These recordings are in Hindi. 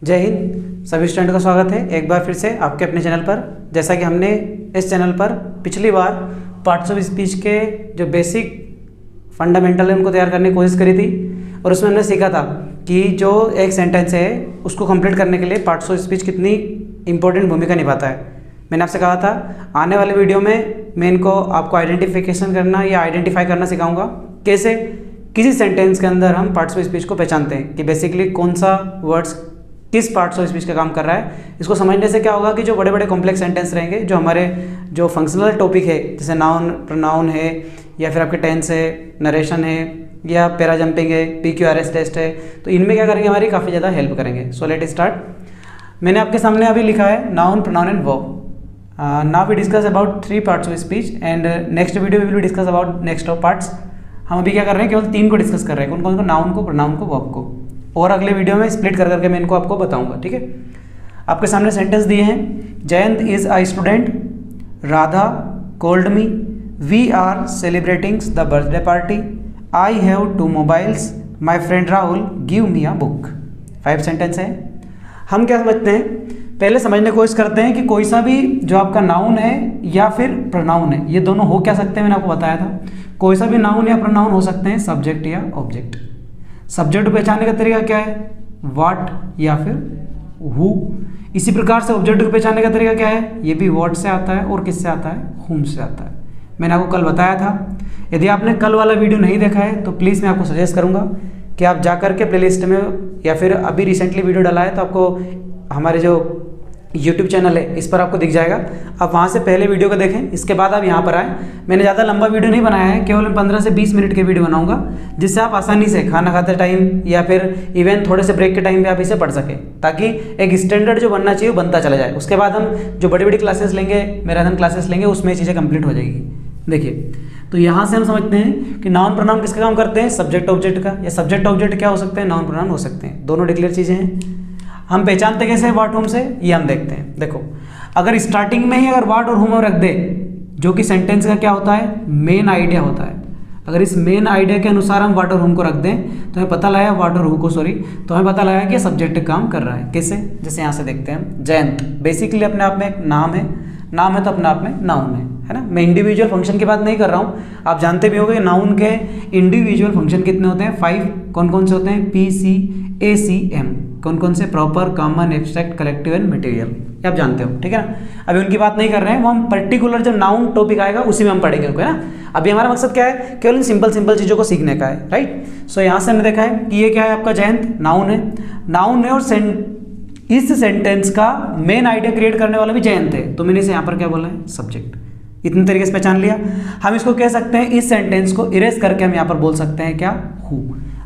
जय हिंद। सभी स्टूडेंट का स्वागत है एक बार फिर से आपके अपने चैनल पर। जैसा कि हमने इस चैनल पर पिछली बार पार्ट्स ऑफ स्पीच के जो बेसिक फंडामेंटल है उनको तैयार करने की कोशिश करी थी और उसमें हमने सीखा था कि जो एक सेंटेंस है उसको कंप्लीट करने के लिए पार्ट्स ऑफ स्पीच कितनी इंपॉर्टेंट भूमिका निभाता है। मैंने आपसे कहा था आने वाले वीडियो में मैं इनको आपको आइडेंटिफिकेशन करना या आइडेंटिफाई करना सिखाऊंगा, कैसे किसी सेंटेंस के अंदर हम पार्ट्स ऑफ स्पीच को पहचानते हैं कि बेसिकली कौन सा वर्ड्स किस पार्ट्स ऑफ स्पीच का काम कर रहा है। इसको समझने से क्या होगा कि जो बड़े बड़े कॉम्प्लेक्स सेंटेंस रहेंगे, जो हमारे जो फंक्शनल टॉपिक है जैसे नाउन प्रोनाउन है या फिर आपके टेंस है, नरेशन है या पैरा जंपिंग है, PQRS टेस्ट है, तो इनमें क्या करेंगे हमारी काफ़ी ज़्यादा हेल्प करेंगे। So let start. मैंने आपके सामने अभी लिखा है noun pronoun and verb. Now we discuss about 3 parts of speech and next video we will discuss about next of parts. हम अभी क्या कर रहे हैं, केवल 3 को डिस्कस कर रहे हैं। कौन कौन को? नाउन को, प्रोनाउन को, वर्ब को, और अगले वीडियो में स्प्लिट कर करके मैं इनको आपको बताऊंगा। ठीक है, आपके सामने सेंटेंस दिए हैं। Jayant is a student, Radha called me, we are celebrating the birthday party, I have 2 mobiles, my friend Rahul give me a book. 5 sentence है। हम क्या समझते हैं, पहले समझने की कोशिश करते हैं कि कोई सा भी जो आपका नाउन है या फिर प्रोनाउन है, ये दोनों हो क्या सकते हैं। मैंने आपको बताया था कोई सा भी नाउन या प्रोनाउन हो सकते हैं सब्जेक्ट या ऑब्जेक्ट। सब्जेक्ट को पहचानने का तरीका क्या है? व्हाट या फिर हु। इसी प्रकार से ऑब्जेक्ट को पहचानने का तरीका क्या है? ये भी व्हाट से आता है और किससे आता है? हुम से आता है। मैंने आपको कल बताया था। यदि आपने कल वाला वीडियो नहीं देखा है तो प्लीज़ मैं आपको सजेस्ट करूंगा कि आप जाकर के प्लेलिस्ट में या फिर अभी रिसेंटली वीडियो डाला है तो आपको हमारे जो YouTube चैनल है इस पर आपको दिख जाएगा, आप वहाँ से पहले वीडियो को देखें, इसके बाद आप यहाँ पर आएँ। मैंने ज़्यादा लंबा वीडियो नहीं बनाया है, केवल 15 से 20 मिनट के वीडियो बनाऊंगा जिससे आप आसानी से खाना खाते टाइम या फिर इवन थोड़े से ब्रेक के टाइम पे आप इसे पढ़ सकें, ताकि एक स्टैंडर्ड जो बनना चाहिए वो बनता चला जाए। उसके बाद हम जो बड़ी बड़ी क्लासेस लेंगे, मैराथन क्लासेस लेंगे, उसमें चीज़ें कंप्लीट हो जाएगी। देखिए, तो यहाँ से हम समझते हैं कि नाउन प्रोनाउन किसका काम करते हैं? सब्जेक्ट ऑब्जेक्ट का। या सब्जेक्ट ऑब्जेक्ट क्या हो सकते हैं? नाउन प्रोनाउन हो सकते हैं। दोनों डिक्लेयर चीज़ें हैं। हम पहचानते कैसे व्हाट हुम से, ये हम देखते हैं। देखो, अगर स्टार्टिंग में ही अगर व्हाट और हुम रख दे, जो कि सेंटेंस का क्या होता है? मेन आइडिया होता है। अगर इस मेन आइडिया के अनुसार हम व्हाट और हुम को रख दें तो हमें पता लगा व्हाट और हु को तो हमें पता लगा कि सब्जेक्ट काम कर रहा है। कैसे? जैसे यहाँ से देखते हैं, जयंत बेसिकली अपने आप में एक नाम है। नाम है तो अपने आप में नाउन है ना। मैं इंडिविजुअल फंक्शन की बात नहीं कर रहा हूँ। आप जानते भी होंगे नाउन के इंडिविजुअल फंक्शन कितने होते हैं? 5। कौन कौन से होते हैं? PCACM। कौन कौन से? Proper, common, abstract, collective and material. आप जानते हो, ठीक है ना। अभी उनकी बात नहीं कर रहे हैं, वो हम पर्टिकुलर जब नाउन टॉपिक आएगा उसी में हम पढ़ेंगे उनको, है ना। अभी हमारा मकसद क्या है? केवल इन सिंपल चीज़ों को सीखने का है, राइट। सो यहाँ से हमने देखा है कि ये क्या है आपका जयंत, नाउन है। नाउन है और इस सेंटेंस का मेन आइडिया क्रिएट करने वाला भी जयंत है, तो मैंने इसे यहाँ पर क्या बोला है? सब्जेक्ट। इतने तरीके से पहचान लिया। हम इसको कह सकते हैं, इस सेंटेंस को इरेज करके हम यहाँ पर बोल सकते हैं क्या? हु।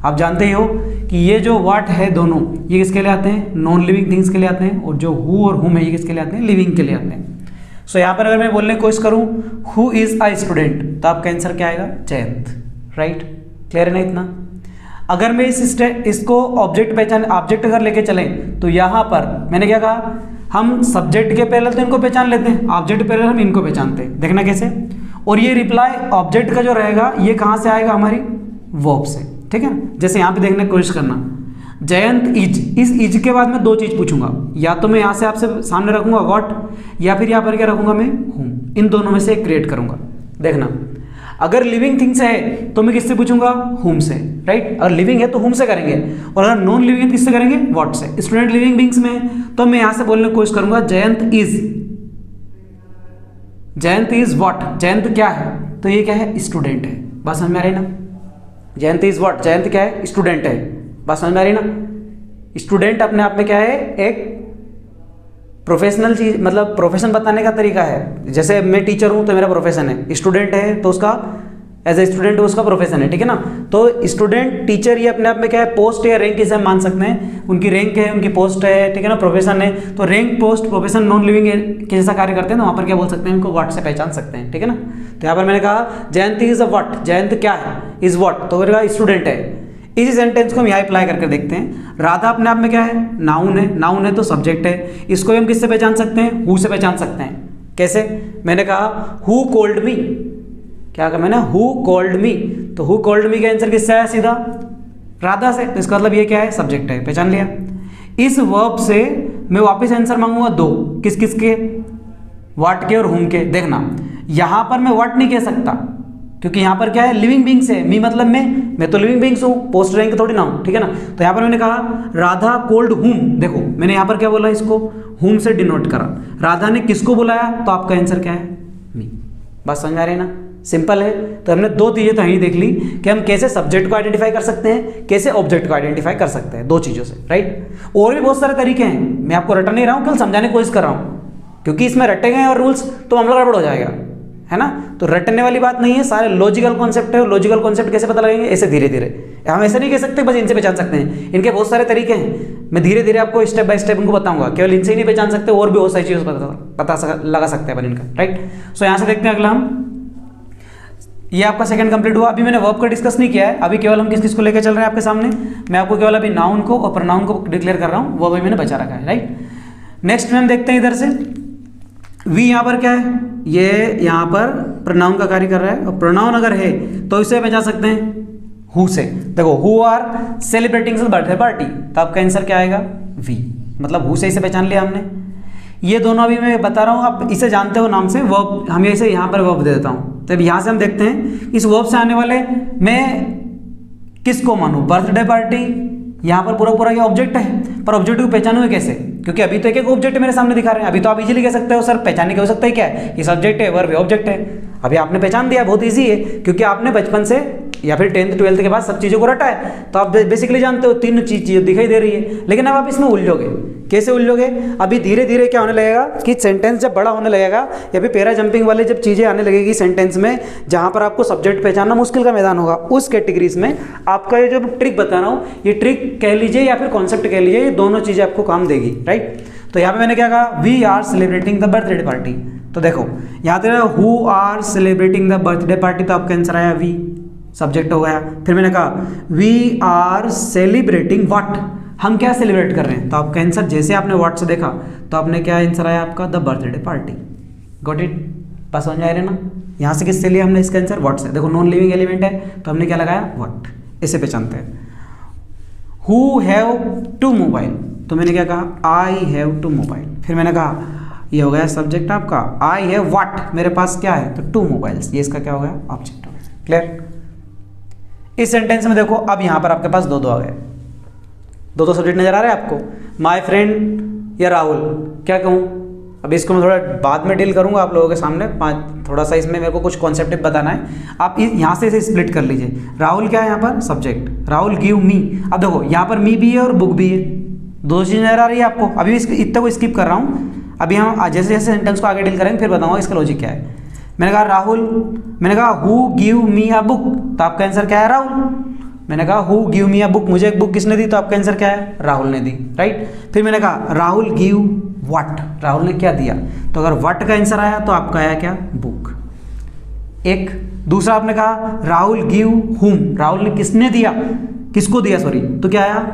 आप जानते ही हो कि ये जो व्हाट है दोनों, ये किसके लिए आते हैं? नॉन लिविंग थिंग्स के लिए आते हैं, और जो हु और हुम है ये किसके लिए आते हैं? लिविंग के लिए आते हैं। सो यहाँ पर अगर मैं बोलने की कोशिश करूँ हु इज अ स्टूडेंट, तो आपका आंसर क्या आएगा? जयंत, राइट। क्लियर है ना इतना? अगर मैं इसको ऑब्जेक्ट ऑब्जेक्ट अगर लेके चलें तो यहाँ पर मैंने क्या कहा, हम सब्जेक्ट के पहले तो इनको पहचान लेते हैं, ऑब्जेक्ट पहले हम इनको पहचानते हैं। देखना कैसे। और ये रिप्लाई ऑब्जेक्ट का जो रहेगा ये कहाँ से आएगा? हमारी वर्ब से, ठीक है। जैसे यहाँ पे देखने की कोशिश करना, जयंत इज। इस इज के बाद मैं 2 चीज पूछूंगा, या तो मैं यहाँ से आपसे सामने रखूंगा व्हाट, या फिर यहाँ पर क्या रखूंगा मैं? हुम। इन दोनों में से एक क्रिएट करूंगा। देखना, अगर लिविंग थिंग्स है तो मैं किससे पूछूंगा? हुम से, राइट। अगर लिविंग है तो हुम से करेंगे, और अगर नॉन लिविंग है तो किससे करेंगे? व्हाट से। स्टूडेंट लिविंग बींग्स में तो मैं यहां से बोलने की कोशिश करूंगा Jayant is. Jayant is what? Jayant क्या है? तो ये क्या है? स्टूडेंट है। बात समझ में आ रही ना? Jayant is what? जयंत क्या है? स्टूडेंट है। बात समझ में आ रही ना? स्टूडेंट अपने आप में क्या है? एक प्रोफेशनल चीज, मतलब प्रोफेशन बताने का तरीका है। जैसे मैं टीचर हूं तो मेरा प्रोफेशन है, स्टूडेंट है तो उसका एज ए स्टूडेंट उसका प्रोफेशन है, ठीक है ना। तो स्टूडेंट, टीचर ये अपने आप में क्या है? पोस्ट या रैंक इसे हम मान सकते हैं। उनकी रैंक है, उनकी पोस्ट है, ठीक है ना। प्रोफेशन है तो rank, post, profession non living के जैसा कार्य करते हैं, तो वहाँ पर क्या बोल सकते हैं? उनको व्हाट से पहचान सकते हैं, ठीक है ना। तो यहाँ पर मैंने कहा Jayant is a what, Jayant क्या है? इज व्हाट, तो मेरा स्टूडेंट है। इसी सेंटेंस को हम यहाँ अप्लाई करके देखते हैं। राधा अपने आप में क्या है? नाउन है। नाउन है तो सब्जेक्ट है। इसको हम किससे पहचान सकते हैं? हु से पहचान सकते हैं। कैसे? मैंने कहा हु कॉल्ड मी, क्या कहा मैंने? Who called me. तो हु कॉल्ड मी का आंसर किससे आया? सीधा राधा से। तो इसका मतलब ये क्या है? सब्जेक्ट है। पहचान लिया। इस वर्ब से मैं वापस आंसर मांगूंगा दो, किस किस के, व्हाट के और हुम के। देखना यहां पर मैं व्हाट नहीं कह सकता क्योंकि यहां पर क्या है, लिविंग बींग्स है, मी मतलब मैं तो लिविंग बींग्स हूं, पोस्ट रैंक थोड़ी ना हूं, ठीक है ना। तो यहां पर मैंने कहा राधा कोल्ड हुम, देखो मैंने यहां पर क्या बोला, इसको हुम से डिनोट करा, राधा ने किसको बुलाया, तो आपका आंसर क्या है, मी। बात समझ में आ रही है ना, सिंपल है। तो हमने दो चीजें तो यही देख ली कि हम कैसे सब्जेक्ट को आइडेंटिफाई कर सकते हैं, कैसे ऑब्जेक्ट को आइडेंटिफाई कर सकते हैं, दो चीजों से, राइट। और भी बहुत सारे तरीके हैं, मैं आपको रट नहीं रहा हूं, केवल समझाने की कोशिश कर रहा हूं, क्योंकि इसमें रटे गए और रूल्स तो मामला गड़बड़ हो जाएगा, है ना। तो रटने वाली बात नहीं है, सारे लॉजिकल कॉन्सेप्ट है, और लॉजिकल कॉन्सेप्ट कैसे पता लगेंगे, ऐसे धीरे धीरे। हम ऐसे नहीं कह सकते बस इनसे पहचान सकते हैं, इनके बहुत सारे तरीके हैं, मैं धीरे धीरे आपको स्टेप बाय स्टेप उनको बताऊंगा, केवल इनसे ही नहीं पहचान सकते, और भी बहुत सारी चीज़ पता लगा सकते हैं अपन इनका, राइट। सो यहाँ से देखते हैं अगला हम, ये आपका सेकंड कंप्लीट हुआ। अभी मैंने वर्ब का डिस्कस नहीं किया है, अभी केवल हम किस किस को लेकर चल रहे हैं आपके सामने, मैं आपको केवल अभी नाउन को और प्रोनाउन को डिक्लेयर कर रहा हूँ, वो भी मैंने बचा रखा है, राइट। नेक्स्ट में हम देखते हैं इधर से, वी यहाँ पर क्या है, ये यहाँ पर प्रोनाउन का कार्य कर रहा है, और प्रोनाउन अगर है तो इसे बचा सकते हैं हु से। देखो who are celebrating birthday party, तो आपका आंसर क्या आएगा, वी, मतलब हु से इसे पहचान लिया हमने। ये दोनों अभी मैं बता रहा हूँ, आप इसे जानते हो नाम से, वर्ब, हम इसे यहाँ पर वर्ब दे देता हूँ। तो अब यहाँ से हम देखते हैं इस वर्ब से आने वाले मैं किसको मानूँ, बर्थडे पार्टी, यहाँ पर पूरा पूरा ये ऑब्जेक्ट है, पर ऑब्जेक्ट को पहचानूंगा कैसे, क्योंकि अभी तो एक एक ऑब्जेक्ट मेरे सामने दिखा रहे हैं। अभी तो आप इजीली कह सकते हो सर पहचानने के हो सकता है क्या है, ये सब्जेक्ट है, वर्ब है, ऑब्जेक्ट है। अभी आपने पहचान दिया, बहुत इजी है, क्योंकि आपने बचपन से या फिर 10th 12th के बाद सब चीज़ों को रटा है, तो आप बेसिकली जानते हो तीन चीज़ें दिखाई दे रही है। लेकिन अब आप इसमें उलझोगे, कैसे उलझोगे, अभी धीरे धीरे क्या होने लगेगा कि सेंटेंस जब बड़ा होने लगेगा या फिर पैरा जंपिंग वाले जब चीज़ें आने लगेगी सेंटेंस में, जहाँ पर आपको सब्जेक्ट पहचानना मुश्किल का मैदान होगा, उस कैटेगरीज में आपका ये जो ट्रिक बता रहा हूँ, ये ट्रिक कह लीजिए या फिर कॉन्सेप्ट कह लीजिए, ये दोनों चीज़ें आपको काम देगी, राइट। तो यहाँ पे मैंने क्या कहा, we are celebrating the birthday party, तो देखो यहाँ पे who are celebrating the birthday party, तो आपका आंसर आया वी, सब्जेक्ट हो गया। फिर मैंने कहा वी आर सेलिब्रेटिंग व्हाट, हम क्या सेलिब्रेट कर रहे हैं, तो आपका आंसर जैसे आपने व्हाट से देखा तो आपने क्या आंसर आया आपका, the birthday party. Got it, पास समझ आ रहे ना। यहाँ से किससे लिया हमने इसका आंसर, व्हाट से। देखो नॉन लिविंग एलिमेंट है तो हमने क्या लगाया, व्हाट, इसे पहचानते हैं। हु हैव टू मोबाइल, तो मैंने क्या कहा, आई हैव टू मोबाइल। फिर मैंने कहा ये हो गया सब्जेक्ट आपका, आई हैव व्हाट, मेरे पास क्या है, तो टू मोबाइल्स, ये इसका क्या हो गया, ऑब्जेक्ट हो गया। क्लियर। इस सेंटेंस में देखो अब यहाँ पर आपके पास दो आ गए, दो सब्जेक्ट नजर आ रहे हैं आपको, माय फ्रेंड या राहुल, क्या कहूँ। अभी इसको मैं थोड़ा बाद में डील करूँगा आप लोगों के सामने, थोड़ा सा इसमें मेरे को कुछ कॉन्सेप्ट बताना है। आप यहाँ से इसे स्प्लिट कर लीजिए, राहुल क्या है यहाँ पर, सब्जेक्ट, राहुल गिव मी। अब देखो यहाँ पर मी भी है और बुक भी है, दो चीज़ नजर आ रही है आपको। अभी इतना को स्किप कर रहा हूँ, अभी हम जैसे जैसे सेंटेंस को आगे डील करेंगे फिर बताऊँगा इसका लॉजिक क्या है। मैंने कहा राहुल, मैंने कहा who give me a book, तो आपका आंसर क्या है, राहुल। मैंने कहा who give me a book, मुझे एक बुक किसने दी, तो आपका आंसर क्या है, राहुल ने दी, राइट। फिर मैंने कहा राहुल गिव व्हाट, राहुल ने क्या दिया, तो अगर व्हाट का आंसर आया तो आपका आया क्या, बुक। एक दूसरा आपने कहा राहुल गिव हुम, राहुल ने किसने दिया, किसको दिया सॉरी, तो क्या आया,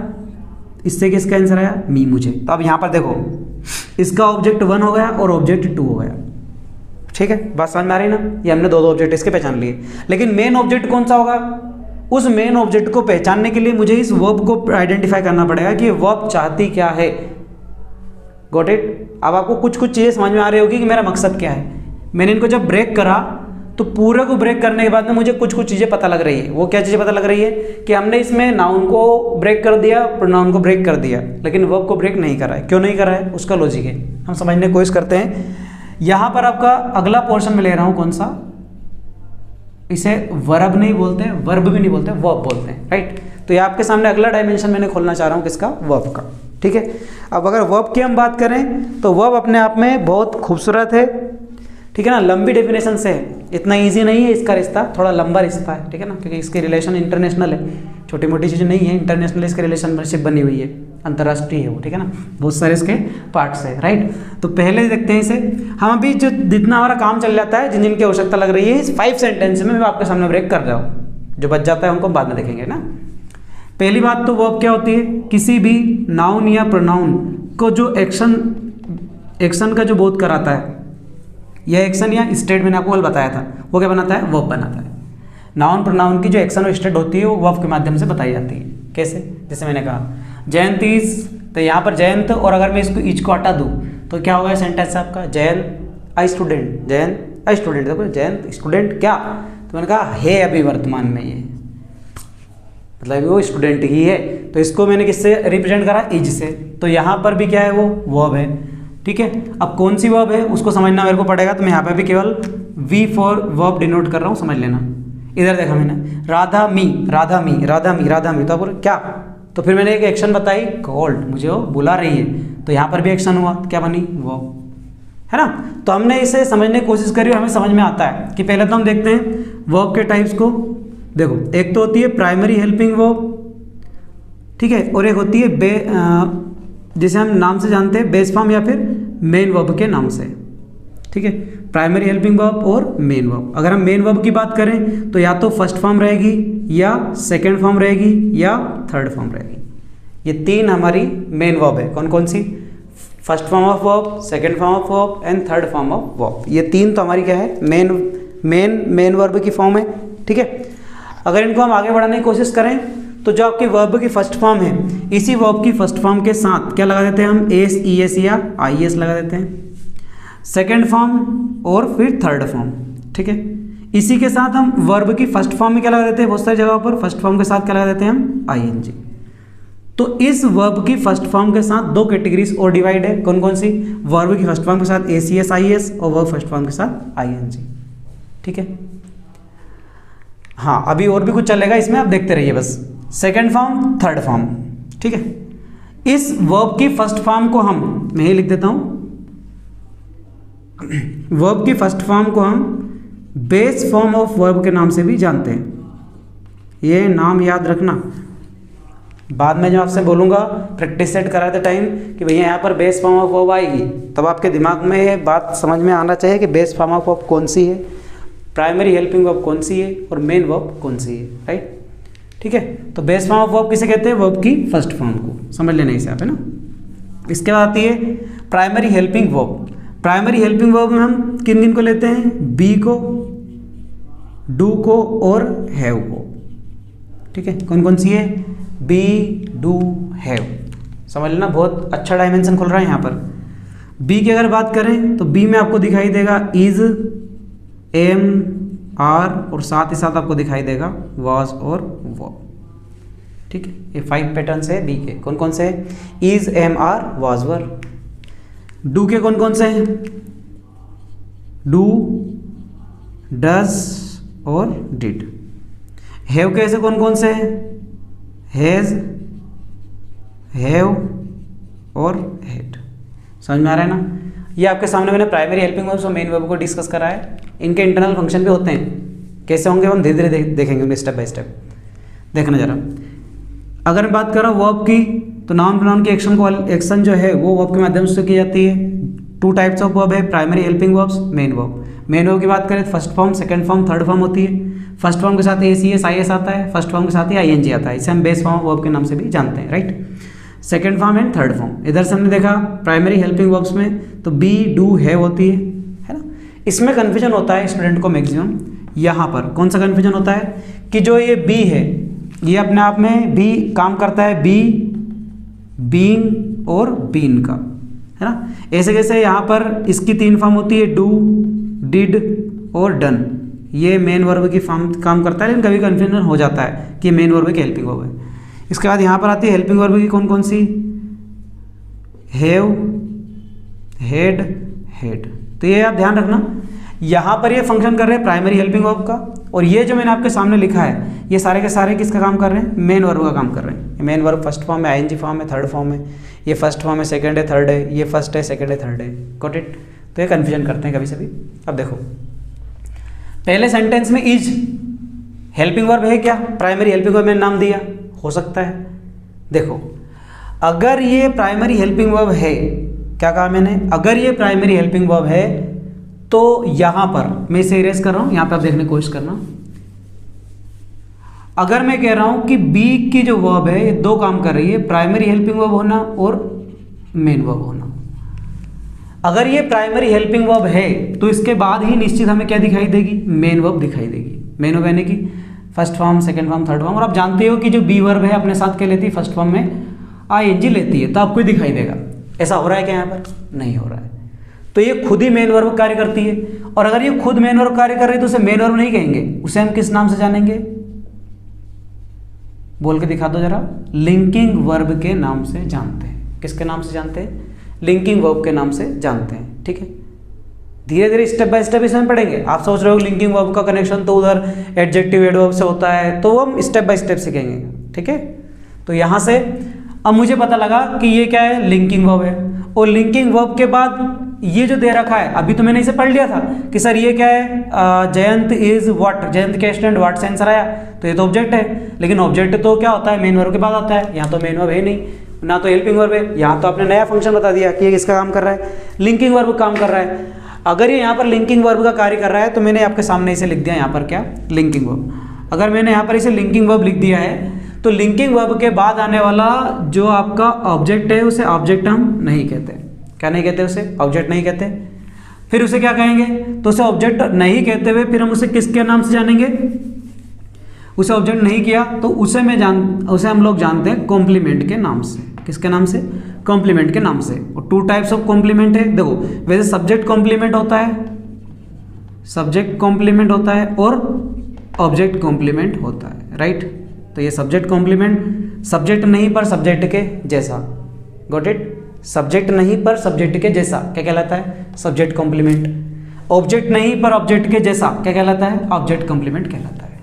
इससे किसका आंसर आया, मी, मुझे। तो अब यहाँ पर देखो इसका ऑब्जेक्ट 1 हो गया और ऑब्जेक्ट 2 हो गया, ठीक है, बात समझ में आ रही ना। ये हमने दो ऑब्जेक्ट इसके पहचान लिए, लेकिन मेन ऑब्जेक्ट कौन सा होगा, उस मेन ऑब्जेक्ट को पहचानने के लिए मुझे इस वर्ब को आइडेंटिफाई करना पड़ेगा कि वर्ब चाहती क्या है। Got it. अब आपको कुछ कुछ चीज़ें समझ में आ रही होगी कि मेरा मकसद क्या है। मैंने इनको जब ब्रेक करा तो पूरे को ब्रेक करने के बाद में मुझे कुछ कुछ चीज़ें पता लग रही है। वो क्या चीज़ें पता लग रही है कि हमने इसमें नाउन को ब्रेक कर दिया, प्रोनाउन को ब्रेक कर दिया, लेकिन वर्ब को ब्रेक नहीं करा है। क्यों नहीं करा है, उसका लॉजिक है, हम समझने की कोशिश करते हैं। यहाँ पर आपका अगला पोर्शन में ले रहा हूँ, कौन सा, इसे वर्ब नहीं बोलते हैं, वर्ब भी नहीं बोलते, वर्ब बोलते हैं, राइट। तो ये आपके सामने अगला डायमेंशन मैंने खोलना चाह रहा हूँ, किसका, वर्ब का, ठीक है। अब अगर वर्ब की हम बात करें तो वर्ब अपने आप में बहुत खूबसूरत है, ठीक है ना, लंबी डेफिनेशन से है, इतना इजी नहीं है इसका रिश्ता, थोड़ा लंबा रिश्ता है, ठीक है ना, क्योंकि इसके रिलेशन इंटरनेशनल है, छोटी मोटी चीज़ें नहीं है, इंटरनेशनल इसके रिलेशनशिप बनी हुई है, अंतर्राष्ट्रीय है वो, ठीक है ना, बहुत सारे इसके पार्ट्स है, राइट। तो पहले देखते हैं इसे हम, अभी जो जितना हमारा काम चल जाता है, जिन जिनकी आवश्यकता लग रही है, इस 5 सेंटेंस में मैं आपके सामने ब्रेक कर रहा हूँ, जो बच जाता है उनको बाद में देखेंगे ना। पहली बात तो वर्ब क्या होती है, किसी भी नाउन या प्रोनाउन को जो एक्शन का जो बोध कराता है, यह एक्शन या स्टेट मैंने आपको कल बताया था, वो क्या बनाता है, वर्ब बनाता है। नाउन प्रोनाउन की जो एक्शन और स्टेट होती है वो वर्ब के माध्यम से बताई जाती है। कैसे, जैसे मैंने कहा जयंत इज तो यहाँ पर जयंत, और अगर मैं इसको इज को हटा दूँ तो क्या होगा सेंटेंस आपका, Jayant a student, Jayant a student. देखो जयंत स्टूडेंट क्या, तो मैंने कहा है अभी वर्तमान में, ये मतलब वो स्टूडेंट ही है, तो इसको मैंने किससे रिप्रेजेंट करा, इज से। तो यहाँ पर भी क्या है, वो वर्ब है, ठीक है। अब कौन सी वर्ब है उसको समझना मेरे को पड़ेगा, तो मैं यहाँ पे भी केवल वी फॉर वर्ब डिनोट कर रहा हूँ, समझ लेना। इधर देखा मैंने, राधा मी, राधा मी, राधा मी, राधा मी, तो बोल क्या, तो फिर मैंने एक एक्शन बताई, कॉल्ड, मुझे वो बुला रही है, तो यहाँ पर भी एक्शन हुआ, क्या बनी, वर्ब, है ना। तो हमने इसे समझने की कोशिश करी और हमें समझ में आता है कि पहले तो हम देखते हैं वर्ब के टाइप्स को। देखो एक तो होती है प्राइमरी हेल्पिंग वर्ब, ठीक है, और एक होती है जिसे हम नाम से जानते हैं बेस फॉर्म या फिर मेन वर्ब के नाम से, ठीक है। प्राइमरी हेल्पिंग वर्ब और मेन वर्ब। अगर हम मेन वर्ब की बात करें तो या तो फर्स्ट फॉर्म रहेगी, या सेकंड फॉर्म रहेगी, या थर्ड फॉर्म रहेगी। ये तीन हमारी मेन वर्ब है। कौन कौन सी, first form of verb, second form of verb and third form of verb. ये तीन तो हमारी क्या है, मेन वर्ब की फॉर्म है, ठीक है। अगर इनको हम आगे बढ़ाने की कोशिश करें तो जो आपकी वर्ब की फर्स्ट फॉर्म है, इसी वर्ब की फर्स्ट फॉर्म के साथ क्या लगा देते हैं हम, एस, ई एस या आई एस लगा देते हैं, सेकेंड फॉर्म और फिर थर्ड फॉर्म, ठीक है। इसी के साथ हम वर्ब की फर्स्ट फॉर्म में क्या लगा देते हैं, बहुत सारी जगहों पर फर्स्ट फॉर्म के साथ क्या लगा देते हैं हम, आई एन जी। तो इस वर्ब की फर्स्ट फॉर्म के साथ दो कैटेगरीज और डिवाइड है, कौन कौन सी, वर्ब की फर्स्ट फॉर्म के साथ ए सी एस आई एस और वर्ब फर्स्ट फॉर्म के साथ आई एन जी, ठीक है। हाँ अभी और भी कुछ चलेगा इसमें, आप देखते रहिए बस। सेकेंड फॉर्म, थर्ड फॉर्म, ठीक है। इस वर्ब की फर्स्ट फॉर्म को हम, मैं ही लिख देता हूं, वर्ब की फर्स्ट फॉर्म को हम बेस फॉर्म ऑफ वर्ब के नाम से भी जानते हैं। ये नाम याद रखना, बाद में जो आपसे बोलूंगा प्रैक्टिस सेट कराते टाइम कि भैया यहाँ पर बेस फॉर्म ऑफ वर्ब आएगी, तब आपके दिमाग में ये बात समझ में आना चाहिए कि बेस फॉर्म ऑफ वर्ब कौन सी है, प्राइमरी हेल्पिंग वर्ब कौन सी है और मेन वर्ब कौन सी है, राइट, ठीक है। तो बेस फॉर्म ऑफ वर्ब किसे कहते हैं, वर्ब की फर्स्ट फॉर्म को, समझ लेना इसे आप, है ना। इसके बाद आती है primary helping verb. Primary helping verb में हम किन किन को लेते हैं, बी को, डू को और हैव को, ठीक है। कौन कौन सी है, बी, डू, हैव, समझ लेना, बहुत अच्छा डायमेंशन खुल रहा है यहाँ पर। बी की अगर बात करें तो बी में आपको दिखाई देगा इज, एम, आर और साथ ही साथ आपको दिखाई देगा वाज और वर्ब, ठीक है। ये 5 पैटर्न्स है बी के। कौन कौन से है, is, am, are, was, were. Do के कौन कौन से हैं, डू, डज और डिड। हैव के ऐसे कौन कौन से हैं, हैज, हैव और हैड। समझ में आ रहा है ना। ये आपके सामने मैंने प्राइमरी हेल्पिंग वर्ब्स और मेन वर्ब को डिस्कस करा है। इनके इंटरनल फंक्शन भी होते हैं, कैसे होंगे हम धीरे धीरे देखेंगे उन्हें स्टेप बाय स्टेप। देखना जरा, अगर मैं बात कर रहा हूँ वर्ब की, तो नाउन प्रोनाउन की एक्शन जो है वो वर्ब के माध्यम से की जाती है। 2 टाइप्स ऑफ वर्ब है, primary helping verbs, main verb. Main verb की बात करें तो first form, second form, third form होती है। फर्स्ट फॉर्म के साथ ए सी एस आई एस आता है, फर्स्ट फॉर्म के साथ ही आई एन जी आता है। इसे हम बेस फॉर्म ऑफ वर्ब के नाम से भी जानते हैं, right. Second form and third form. इधर से हमने देखा प्राइमरी हेल्पिंग वर्ब्स में तो बी, डू, हैव होती है ना। इसमें कन्फ्यूजन होता है स्टूडेंट को मैक्सिमम, यहाँ पर कौन सा कन्फ्यूजन होता है कि जो ये बी है ये अपने आप में भी काम करता है, बी, बीइंग और बीन का, है ना। ऐसे कैसे यहाँ पर इसकी 3 फॉर्म होती है, डू, डिड और डन। ये मेन वर्ब की फॉर्म काम करता है, लेकिन कभी कन्फ्यूजन हो जाता है कि मेन वर्ब की हेल्पिंग वर्ब है। इसके बाद यहाँ पर आती है हेल्पिंग वर्ब की कौन कौन सी, हैव, हैड, हैड। तो ये आप ध्यान रखना, यहाँ पर ये फंक्शन कर रहे हैं प्राइमरी हेल्पिंग वर्ब का, और ये जो मैंने आपके सामने लिखा है ये सारे के सारे किसका काम कर रहे हैं, मेन वर्ब का काम कर रहे हैं। मेन वर्ब फर्स्ट फॉर्म है, आईएनजी फॉर्म है, थर्ड फॉर्म है। ये फर्स्ट फॉर्म है, सेकंड है, थर्ड है, ये फर्स्ट है, सेकंड है, थर्ड है। Got it. तो ये कन्फ्यूजन करते हैं कभी सभी। अब देखो पहले सेंटेंस में इज हेल्पिंग वर्ब है क्या, प्राइमरी हेल्पिंग वर्ब मैंने नाम दिया, हो सकता है। देखो अगर ये प्राइमरी हेल्पिंग वर्ब है, क्या कहा मैंने, अगर ये प्राइमरी हेल्पिंग वर्ब है तो यहां पर मैं इसे इरेज कर रहा हूं, यहां पे आप देखने की कोशिश करना। अगर मैं कह रहा हूं कि बी की जो वर्ब है ये 2 काम कर रही है, प्राइमरी हेल्पिंग वर्ब होना और मेन वर्ब होना। अगर ये प्राइमरी हेल्पिंग वर्ब है तो इसके बाद ही निश्चित हमें क्या दिखाई देगी, मेन वर्ब दिखाई देगी। मेन वर्ब यानी कि first form, second form, third form. और आप जानते हो कि जो बी वर्ब है अपने साथ क्या लेती है, फर्स्ट फॉर्म में आईएनजी लेती है तो आपको ही दिखाई देगा। ऐसा हो रहा है क्या यहाँ पर? नहीं हो रहा है। तो ये खुद ही मेन वर्ब कार्य करती है, और अगर ये खुद मेन वर्ब कार्य कर रही है तो उसे मेन वर्ब नहीं कहेंगे, उसे हम किस नाम से जानेंगे? बोल के दिखा दो जरा। लिंकिंग वर्ब के नाम से जानते हैं। किसके नाम से जानते हैं? लिंकिंग वर्ब के नाम से जानते हैं। ठीक है, धीरे धीरे स्टेप बाय स्टेप इसमें पढ़ेंगे। आप सोच रहे हो लिंकिंग वर्ब का कनेक्शन तो उधर एडजेक्टिव एडवर्ब से होता है, तो वो हम स्टेप बाय स्टेप सीखेंगे। ठीक है, तो यहाँ से अब मुझे पता लगा कि ये क्या है? लिंकिंग वर्ब है। और लिंकिंग वर्ब के बाद ये जो दे रखा है, अभी तो मैंने इसे पढ़ लिया था कि सर ये क्या है? जयंत इज व्हाट, जयंत के स्टूडेंट व्हाट से आंसर आया, तो ये तो ऑब्जेक्ट है। लेकिन ऑब्जेक्ट तो क्या होता है? मेन वर्ब के बाद आता है। यहाँ तो मेन वर्ब है नहीं, ना तो हेल्पिंग वर्ब है। यहाँ तो आपने नया फंक्शन बता दिया कि ये किसका काम कर रहा है? लिंकिंग वर्ब काम कर रहा है। अगर ये यहाँ पर लिंकिंग वर्ब का कार्य कर रहा है तो मैंने आपके सामने इसे लिख दिया यहाँ पर क्या? Linking verb. अगर मैंने यहाँ पर इसे लिंकिंग वर्ब लिख दिया है तो लिंकिंग वर्ब के बाद आने वाला जो आपका ऑब्जेक्ट है उसे ऑब्जेक्ट हम नहीं कहते। क्या नहीं कहते? उसे ऑब्जेक्ट नहीं कहते। फिर उसे क्या कहेंगे? तो उसे ऑब्जेक्ट नहीं कहते हुए फिर हम उसे किसके नाम से जानेंगे? उसे ऑब्जेक्ट नहीं किया तो उसे हम लोग जानते हैं कॉम्प्लीमेंट के नाम से। किसके नाम से? कॉम्प्लीमेंट के नाम से। और टू टाइप्स ऑफ कॉम्प्लीमेंट है। देखो, वैसे सब्जेक्ट कॉम्प्लीमेंट होता है, सब्जेक्ट कॉम्प्लीमेंट होता है और ऑब्जेक्ट कॉम्प्लीमेंट होता है। राइट, तो ये सब्जेक्ट कॉम्प्लीमेंट, सब्जेक्ट नहीं पर सब्जेक्ट के जैसा। Got it? सब्जेक्ट नहीं पर सब्जेक्ट के जैसा क्या कहलाता है? Subject complement. ऑब्जेक्ट नहीं पर ऑब्जेक्ट के जैसा क्या कहलाता है? ऑब्जेक्ट कॉम्प्लीमेंट कहलाता है।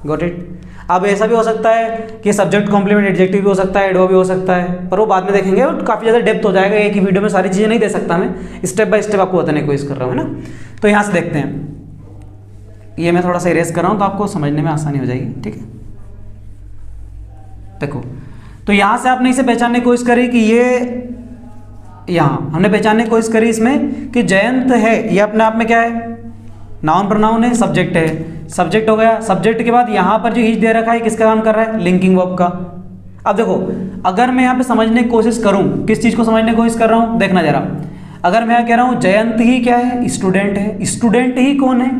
Got it? अब ऐसा भी हो सकता है कि सब्जेक्ट कॉम्प्लीमेंट एडजेक्टिव भी हो सकता है, एडवर्ब भी हो सकता है, पर वो बाद में देखेंगे और काफ़ी ज़्यादा डेप्थ हो जाएगा। एक ही वीडियो में सारी चीज़ें नहीं दे सकता मैं, स्टेप बाय स्टेप आपको बताने की कोशिश कर रहा हूँ, है ना। तो यहाँ से देखते हैं, ये मैं थोड़ा सा इरेज कर रहा हूँ तो आपको समझने में आसानी हो जाएगी। ठीक है, देखो, तो यहाँ से आपने इसे पहचानने की कोशिश करी कि ये, यहाँ हमने पहचानने की कोशिश करी इसमें कि जयंत है, ये अपने आप में क्या है? नाउन प्रोनाउन है, सब्जेक्ट है। सब्जेक्ट हो गया। सब्जेक्ट के बाद यहाँ पर जो इज दे रखा है किसका काम कर रहा है? लिंकिंग वर्ब का। अब देखो, अगर मैं यहाँ पे समझने की कोशिश करूँ, किस चीज़ को समझने की कोशिश कर रहा हूँ? देखना जरा। अगर मैं यहाँ कह रहा हूँ जयंत ही क्या है? स्टूडेंट है। स्टूडेंट ही कौन है?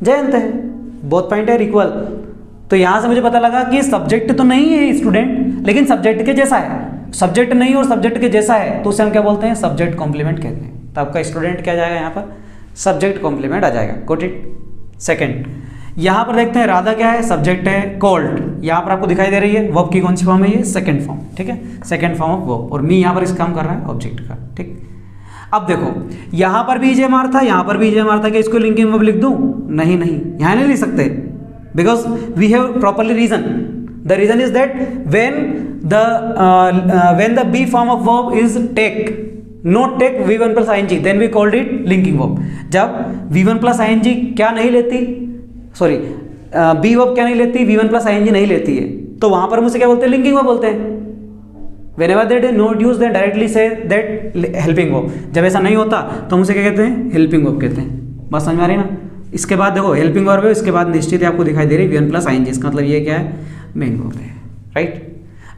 जयंत है। बोथ पॉइंट है इक्वल। तो यहाँ से मुझे पता लगा कि सब्जेक्ट तो नहीं है स्टूडेंट, लेकिन सब्जेक्ट के जैसा है। सब्जेक्ट नहीं और सब्जेक्ट के जैसा है तो उसे हम क्या बोलते हैं? सब्जेक्ट कॉम्प्लीमेंट कहते हैं। तो आपका स्टूडेंट क्या जाएगा यहाँ पर? सब्जेक्ट कॉम्प्लीमेंट आ जाएगा। Got it? सेकंड, यहाँ पर देखते हैं राधा क्या है? सब्जेक्ट है। कोल्ड यहाँ पर आपको दिखाई दे रही है। वर्ब की कौन सी फॉर्म है? ये सेकंड फॉर्म। ठीक है, सेकंड फॉर्म ऑफ वर्ब। और मी यहाँ पर इस काम कर रहा है ऑब्जेक्ट का। ठीक, अब देखो, यहाँ पर भी जे मार था, यहाँ पर भी जे मार था, कि इसको लिंकिंग वर्ब लिख दूँ? नहीं, यहाँ नहीं लिख सकते, because we have properly reason. The reason is that when the be form of verb is take, not take v1 plus ing, then we called it linking verb. जब v1 plus ing क्या नहीं लेती, सॉरी b verb क्या नहीं लेती? v1 plus ing नहीं लेती है, तो वहां पर मुझे क्या बोलते हैं? लिंकिंग वर्ब बोलते हैं। Whenever they do not use, then directly say that helping verb. जब ऐसा नहीं होता तो मुझे क्या कहते हैं? हेल्पिंग वर्ब कहते हैं। बात समझ में आ रही है ना? इसके बाद देखो हेल्पिंग वर्ब है, इसके बाद निश्चित है आपको दिखाई दे रही है v1 प्लस ing, इसका मतलब ये क्या है? मेन वर्ब है। राइट,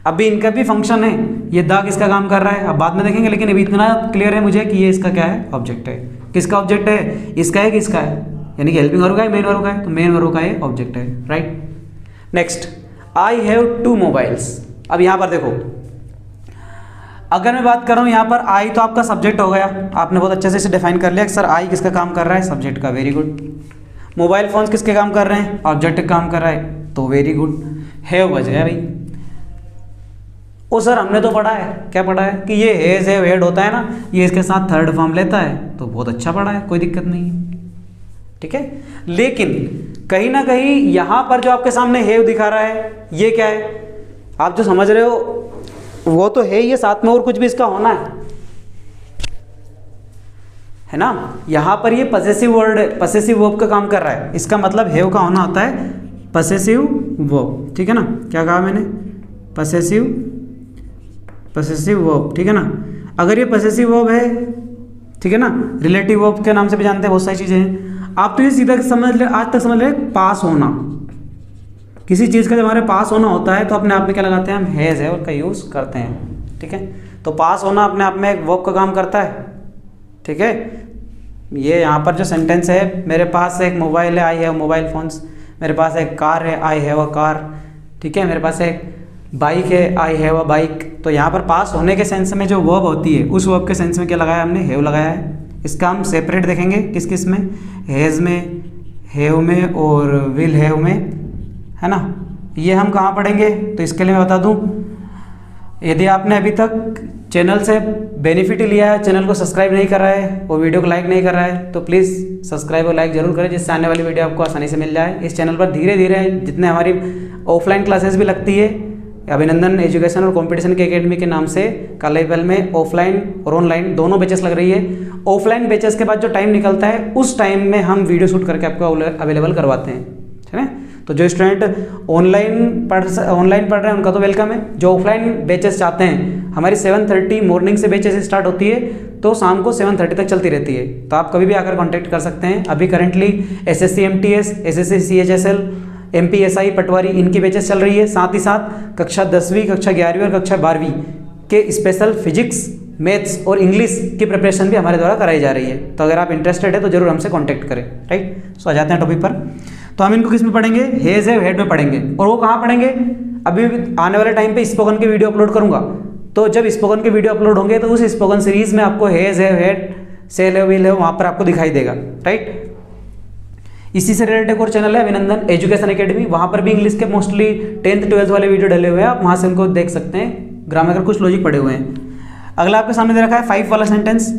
अभी इनका भी फंक्शन है। ये दा किसका काम कर रहा है अब बाद में देखेंगे, लेकिन अभी इतना क्लियर है मुझे कि ये इसका क्या है? ऑब्जेक्ट है। किसका ऑब्जेक्ट है? इसका है, किसका है? यानी कि हेल्पिंग वर्ब का है, मेन वर्ब का है, तो मेन वर्ब का ये ऑब्जेक्ट है। Right, next, I have 2 mobiles. अब यहाँ पर देखो, अगर मैं बात कर रहा हूँ यहाँ पर आई, तो आपका सब्जेक्ट हो गया। आपने बहुत अच्छे से इसे डिफाइन कर लिया कि सर आई किसका काम कर रहा है? सब्जेक्ट का। Very good. मोबाइल फोन्स किसके काम कर रहे हैं? ऑब्जेक्ट काम कर रहा है, तो वेरी गुड। हैव बच गया भाई। ओ सर हमने तो पढ़ा है, क्या पढ़ा है? कि ये हैज हैव हैड होता है ना, ये इसके साथ थर्ड फॉर्म लेता है, तो बहुत अच्छा पढ़ा है, कोई दिक्कत नहीं है। ठीक है, लेकिन कहीं ना कहीं यहाँ पर जो आपके सामने हैव दिखा रहा है, ये क्या है? आप जो समझ रहे हो वो तो है, ये साथ में और कुछ भी इसका होना है ना। यहाँ पर ये पसेसिव वर्ड, पसेसिव वर्ब का काम कर रहा है। इसका मतलब हैव का होना होता है पसेसिव वर्ब। ठीक है ना, क्या कहा मैंने? Possessive verb. ठीक है ना, अगर ये पसेसिव वर्ब है, ठीक है ना, रिलेटिव वर्ब के नाम से भी जानते हैं, बहुत सारी चीजें हैं। आप तो ये सीधा समझ ले, आज तक समझ ले, पास होना। किसी चीज़ का जब हमारे पास होना होता है तो अपने आप में क्या लगाते हैं? हम हैज़ है और का यूज़ करते हैं। ठीक है, तो पास होना अपने आप में एक वर्ब का काम करता है। ठीक है, ये यहाँ पर जो सेंटेंस है, मेरे पास एक मोबाइल है, आई हैव मोबाइल फोन्स। मेरे पास एक कार है, आई हैव अ कार। ठीक है, मेरे पास एक बाइक है, आई हैव अ बाइक। तो यहाँ पर पास होने के सेंस में जो वर्ब होती है उस वर्ब के सेंस में क्या लगाया हमने, हैव लगाया है। इसका हम सेपरेट देखेंगे किस किस में, हैज़ में, हैव में और विल हैव में, है ना। ये हम कहाँ पढ़ेंगे, तो इसके लिए मैं बता दूँ, यदि आपने अभी तक चैनल से बेनिफिट लिया है, चैनल को सब्सक्राइब नहीं कर रहा है और वीडियो को लाइक नहीं कर रहा है, तो प्लीज़ सब्सक्राइब और लाइक जरूर करें, जिससे आने वाली वीडियो आपको आसानी से मिल जाए। इस चैनल पर धीरे धीरे जितने हमारी ऑफलाइन क्लासेस भी लगती है, अभिनंदन एजुकेशन और कंपटीशन के एकेडमी के नाम से कल लेवल में ऑफलाइन और ऑनलाइन दोनों बैचेस लग रही है। ऑफलाइन बैचेस के बाद जो टाइम निकलता है उस टाइम में हम वीडियो शूट करके आपको अवेलेबल करवाते हैं, ठीक है। तो जो स्टूडेंट ऑनलाइन पढ़ रहे हैं उनका तो वेलकम है। जो ऑफलाइन बैचेस चाहते हैं, हमारी 7:30 मॉर्निंग से बैचेस स्टार्ट होती है तो शाम को 7:30 तक चलती रहती है। तो आप कभी भी आकर कांटेक्ट कर सकते हैं। अभी currently SSC MTS, SSC CHSL, MPSI patwari इनकी बैचेस चल रही है। साथ ही साथ कक्षा 10वीं, कक्षा 11वीं और कक्षा 12वीं के स्पेशल फिजिक्स, मैथ्स और इंग्लिश की प्रिपरेशन भी हमारे द्वारा कराई जा रही है। तो अगर आप इंटरेस्टेड है तो जरूर हमसे कॉन्टैक्ट करें, राइट। सो आ जाते हैं टॉपिक पर। तो हम इनको किस में पढ़ेंगे, हेज हैव हेड में पढ़ेंगे। और वो कहाँ पढ़ेंगे, अभी आने वाले टाइम पे स्पोकन के वीडियो अपलोड करूंगा। तो जब स्पोकन के वीडियो अपलोड होंगे तो उस स्पोकन सीरीज में आपको has have had, shall have, will have वहाँ पर आपको दिखाई देगा, राइट। इसी से रिलेटेड एक और चैनल है अभिनंदन एजुकेशन एकेडमी, वहाँ पर भी इंग्लिश के मोस्टली 10th 12th वाले वीडियो डले हुए हैं, आप वहाँ से उनको देख सकते हैं। ग्रामर कुछ लॉजिक पड़े हुए हैं। अगला आपके सामने दे रखा है 5 वाला सेंटेंस।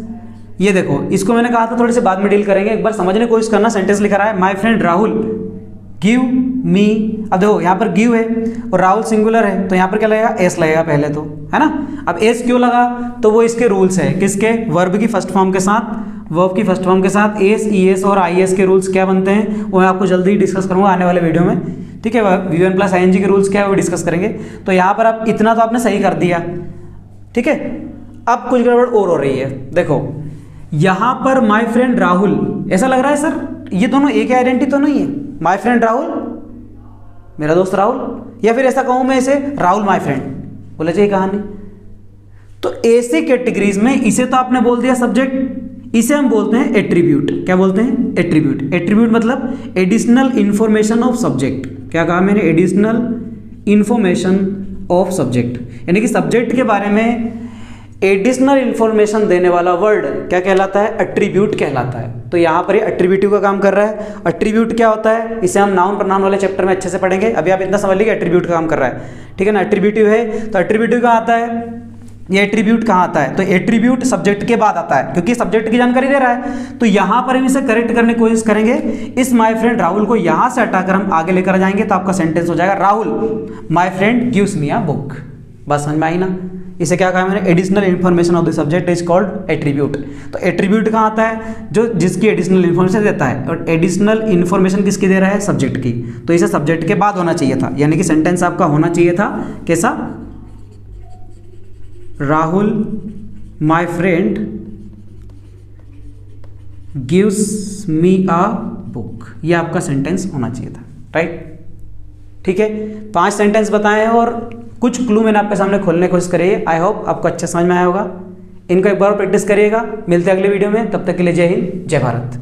ये देखो, इसको मैंने कहा था थोड़ी सी बाद में डील करेंगे, एक बार समझने की कोशिश करना। सेंटेंस लिखा रहा है, माय फ्रेंड राहुल गिव मी। अब देखो यहाँ पर गिव है और राहुल सिंगुलर है, तो यहाँ पर क्या लगेगा, एस लगेगा पहले, तो है ना। अब एस क्यों लगा, तो वो इसके रूल्स है, किसके, वर्ब की फर्स्ट फॉर्म के साथ, वर्ब की फर्स्ट फॉर्म के साथ एस, ईएस और आईएस के रूल्स क्या बनते हैं वो मैं आपको जल्दी ही डिस्कस करूंगा आने वाले वीडियो में, ठीक है। वी1 प्लस आईएनजी के रूल्स क्या है वो डिस्कस करेंगे। तो यहाँ पर आप इतना तो आपने सही कर दिया, ठीक है। अब कुछ गड़बड़ और हो रही है। देखो यहाँ पर माय फ्रेंड राहुल, ऐसा लग रहा है सर ये दोनों एक आइडेंटिटी तो नहीं है, माय फ्रेंड राहुल मेरा दोस्त राहुल, या फिर ऐसा कहूं मैं इसे राहुल माय फ्रेंड, बोले चाहिए कहानी। तो ऐसे कैटेगरीज में इसे तो आपने बोल दिया सब्जेक्ट, इसे हम बोलते हैं एट्रीब्यूट। क्या बोलते हैं, एट्रीब्यूट। एट्रीब्यूट मतलब एडिशनल इंफॉर्मेशन ऑफ सब्जेक्ट। क्या कहा मैंने, एडिशनल इंफॉर्मेशन ऑफ सब्जेक्ट, यानी कि सब्जेक्ट के बारे में एडिशनल इंफॉर्मेशन देने वाला वर्ड क्या कहलाता है, एट्रीब्यूट कहलाता है। तो यहाँ पर ये एट्रीब्यूटिव का काम कर रहा है। एट्रीब्यूट क्या होता है, इसे हम नाउन प्रनाउन वाले चैप्टर में अच्छे से पढ़ेंगे, अभी आप इतना समझ लीजिए एट्रीब्यूट का काम कर रहा है, ठीक है ना। एट्रीब्यूटिव है तो एट्रीब्यूटिव कहाँ आता है, ये एट्रीब्यूट कहाँ आता है, तो एट्रीब्यूट सब्जेक्ट के बाद आता है, क्योंकि सब्जेक्ट की जानकारी दे रहा है। तो यहाँ पर हम इसे करेक्ट करने की कोशिश करेंगे। इस माय फ्रेंड राहुल को यहाँ से हटाकर हम आगे लेकर जाएंगे तो आपका सेंटेंस हो जाएगा, Rahul my friend gives me a book. बस समझ में आई ना। इसे क्या कहा मैंने, additional information of the subject is called attribute. तो एट्रीब्यूट कहाँ आता है, जो जिसकी एडिशनल इन्फॉर्मेशन देता है, और एडिशनल इन्फॉर्मेशन किसकी दे रहा है, सब्जेक्ट की। तो इसे सब्जेक्ट के बाद होना चाहिए था, यानी कि सेंटेंस आपका होना चाहिए था कैसा, Rahul my friend gives me a book, ये आपका सेंटेंस होना चाहिए था, राइट। ठीक है, 5 सेंटेंस बताए हैं और कुछ क्लू मैंने आपके सामने खोलने की कोशिश करी है। आई होप आपको अच्छा समझ में आया होगा। इनको एक बार प्रैक्टिस करिएगा। मिलते हैं अगले वीडियो में, तब तक के लिए जय हिंद, जय भारत।